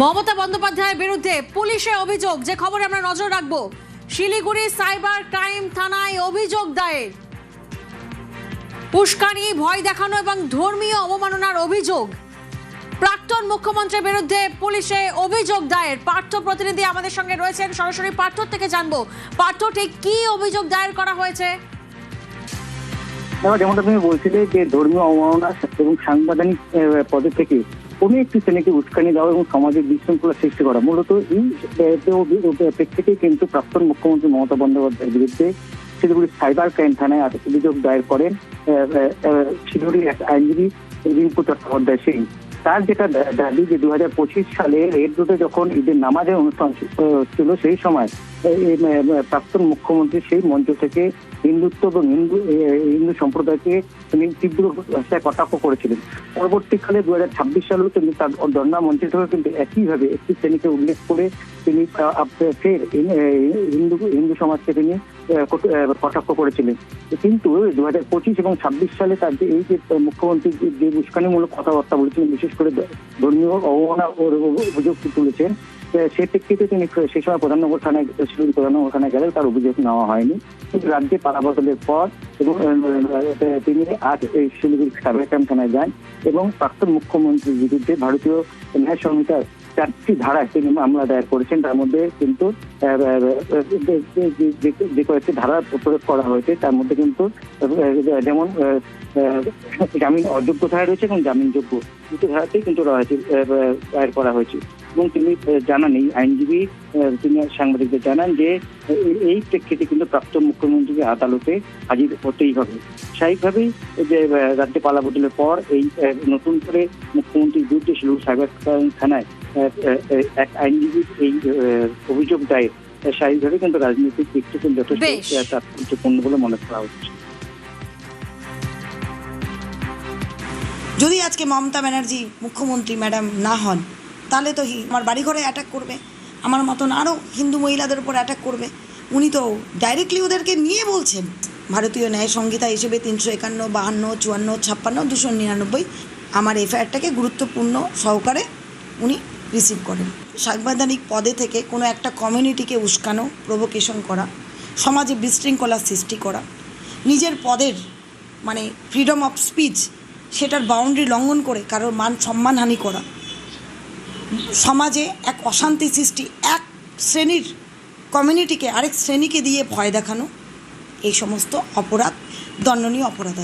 মমতা বন্দ্যোপাধ্যায়ের বিরুদ্ধে পুলিশের অভিযোগ, যে খবরে আমরা নজর রাখবো। শিলিগুড়ি সাইবার ক্রাইম থানায় অভিযোগ দায়ের। উস্কানি, ভয় দেখানো এবং ধর্মীয় অবমাননার অভিযোগ। প্রাক্তন মুখ্যমন্ত্রীর বিরুদ্ধে পুলিশে অভিযোগ দায়ের। পার্থ প্রতিনিধি আমাদের সঙ্গে রয়েছেন, সরাসরি পার্থ থেকে জানবো। পার্থ, ঠিক কি অভিযোগ দায়ের করা হয়েছে? যেমনটা তুমি বলছিলে যে ধর্মীয় অবমাননা এবং সাংবিধানিক পদে থেকে কোনো একটি শ্রেণীকে উস্কানি দেওয়া এবং সমাজের বিশৃঙ্খলা সৃষ্টি করা, মূলত এই প্রেক্ষিতেই কিন্তু প্রাক্তন মুখ্যমন্ত্রী মমতা বন্দ্যোপাধ্যায়ের বিরুদ্ধে শিলিগুড়ি সাইবার ক্রাইম থানায় অভিযোগ দায়ের করেন শিলিগুড়ির এক আইনজীবী রিঙ্কু চট্টোপাধ্যায় সিং। তার যেটা দাবি যে 2025 সালে রেড রোডে যখন ঈদের নামাজের অনুষ্ঠান ছিল, সেই সময় প্রাক্তন মুখ্যমন্ত্রী সেই মঞ্চ থেকে হিন্দুত্ব এবং হিন্দু সম্প্রদায়কে তিনি তীব্র ভাষায় কটাক্ষ করেছিলেন। পরবর্তীকালে 2026 সালেও তিনি তার ধর্ণা মঞ্চে থেকে কিন্তু একইভাবে একটি শ্রেণীকে উল্লেখ করে তিনি ফের হিন্দু সমাজকে তিনি কটাক্ষ করেছিলেন। কিন্তু 2025 এবং 26 সালে তার যে এই যে মুখ্যমন্ত্রী যে উস্কানিমূলক কথাবার্তা বলেছিলেন, বিশেষ করে ধর্মীয় অবমাননা অভিযোগ তুলেছেন, সেই প্রেক্ষিতে তিনি সেই সময় শিলিগুড়ি প্রধাননগর থানায় গেলেও তার অভিযোগ নেওয়া হয়নি। কিন্তু রাজ্যে পালাবদলের পর এবং তিনি আজ এই শিলিগুড়ি সাইবার ক্রাইম থানায় যান এবং প্রাক্তন মুখ্যমন্ত্রীর বিরুদ্ধে ভারতীয় ন্যায় সংহিতার 4টি ধারায় তিনি মামলা দায়ের করেছেন। তার মধ্যে কিন্তু যে কয়েকটি ধারা প্রয়োগ করা হয়েছে, তার মধ্যে কিন্তু যেমন জামিন অযোগ্য ধারা রয়েছে এবং জামিনযোগ্য দুটো ধারাতেই কিন্তু দায়ের করা হয়েছে। এবং তিনি জানান, এই আইনজীবী তিনি সাংবাদিকদের জানান যে এই প্রেক্ষিতে কিন্তু প্রাক্তন মুখ্যমন্ত্রীকে আদালতে হাজির হতেই হবে। স্বাভাবিকভাবেই যে রাজ্যে পালাবদলের পর এই নতুন করে মুখ্যমন্ত্রীর বিরুদ্ধে শিলিগুড়ি সাইবার ক্রাইম থানায় এক আইনজীবীর এই অভিযোগ দায়ের স্বাভাবিকভাবে কিন্তু রাজনৈতিক দিক থেকে যথেষ্ট তাৎপর্যপূর্ণ বলে মনে করা হচ্ছে। যদি আজকে মমতা ব্যানার্জি মুখ্যমন্ত্রী ম্যাডাম না হন, তাহলে তো আমার বাড়িঘরে অ্যাটাক করবে, আমার মতন আরও হিন্দু মহিলাদের উপর অ্যাটাক করবে। উনি তো ডাইরেক্টলি ওদেরকে নিয়ে বলছেন। ভারতীয় ন্যায় সংহিতা হিসেবে 351, 52, 54, 56, 299 আমার এফআইআরটাকে গুরুত্বপূর্ণ সহকারে উনি রিসিভ করেন। সাংবিধানিক পদে থেকে কোনো একটা কমিউনিটিকে উস্কানো, প্রভোকেশন করা, সমাজে বিশৃঙ্খলার সৃষ্টি করা, নিজের পদের মানে ফ্রিডম অফ স্পিচ সেটার বাউন্ডারি লঙ্ঘন করে কারোর মান সম্মানহানি করা, সমাজে এক অশান্তি সৃষ্টি, এক শ্রেণীর কমিউনিটিকে আরেক শ্রেণীকে দিয়ে ভয় দেখানো, এই সমস্ত অপরাধ দণ্ডনীয় অপরাধ।